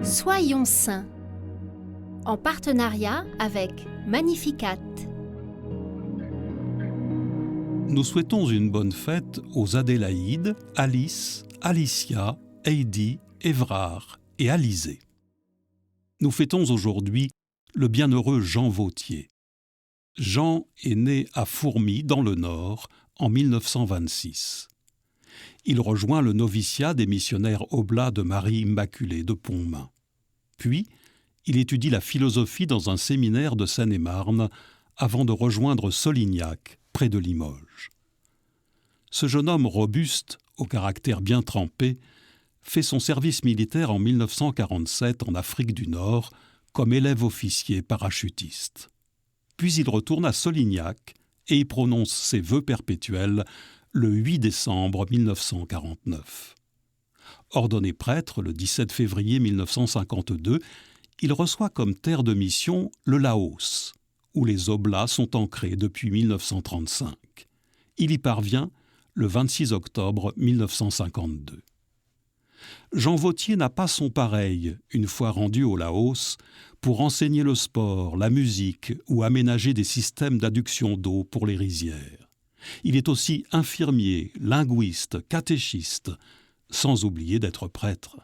Soyons saints, en partenariat avec Magnificat. Nous souhaitons une bonne fête aux Adélaïde, Alice, Alicia, Heidi, Évrard et Alizé. Nous fêtons aujourd'hui le bienheureux Jean Vauthier. Jean est né à Fourmies, dans le Nord, en 1926. Il rejoint le noviciat des missionnaires Oblats de Marie Immaculée de Pontmain. Puis, il étudie la philosophie dans un séminaire de Seine-et-Marne avant de rejoindre Solignac, près de Limoges. Ce jeune homme robuste, au caractère bien trempé, fait son service militaire en 1947 en Afrique du Nord comme élève officier parachutiste. Puis il retourne à Solignac et y prononce ses vœux perpétuels le 8 décembre 1949. Ordonné prêtre le 17 février 1952, il reçoit comme terre de mission le Laos, où les Oblats sont ancrés depuis 1935. Il y parvient le 26 octobre 1952. Jean Vauthier n'a pas son pareil, une fois rendu au Laos, pour enseigner le sport, la musique ou aménager des systèmes d'adduction d'eau pour les rizières. Il est aussi infirmier, linguiste, catéchiste, sans oublier d'être prêtre.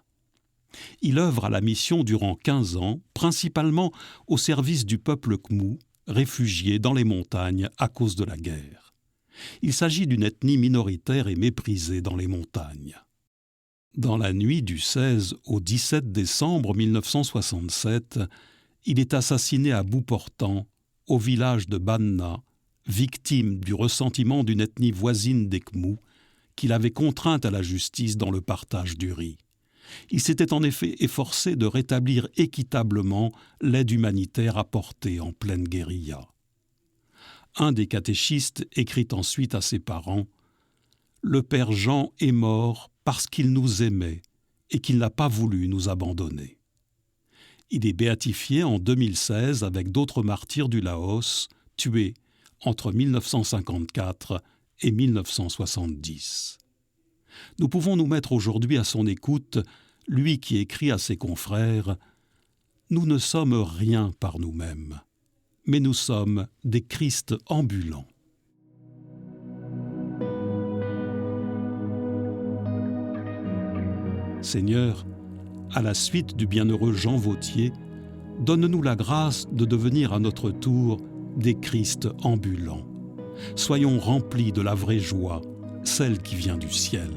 Il œuvre à la mission durant 15 ans, principalement au service du peuple Khmou, réfugié dans les montagnes à cause de la guerre. Il s'agit d'une ethnie minoritaire et méprisée dans les montagnes. Dans la nuit du 16 au 17 décembre 1967, il est assassiné à bout portant, au village de Banna, victime du ressentiment d'une ethnie voisine des Khmous, qu'il avait contrainte à la justice dans le partage du riz. Il s'était en effet efforcé de rétablir équitablement l'aide humanitaire apportée en pleine guérilla. Un des catéchistes écrit ensuite à ses parents « Le père Jean est mort parce qu'il nous aimait et qu'il n'a pas voulu nous abandonner. » Il est béatifié en 2016 avec d'autres martyrs du Laos, tués entre 1954 et 1970. Nous pouvons nous mettre aujourd'hui à son écoute, lui qui écrit à ses confrères « Nous ne sommes rien par nous-mêmes, mais nous sommes des Christ ambulants. » Seigneur, à la suite du bienheureux Jean Vauthier, donne-nous la grâce de devenir à notre tour des Christ ambulants. Soyons remplis de la vraie joie, celle qui vient du ciel.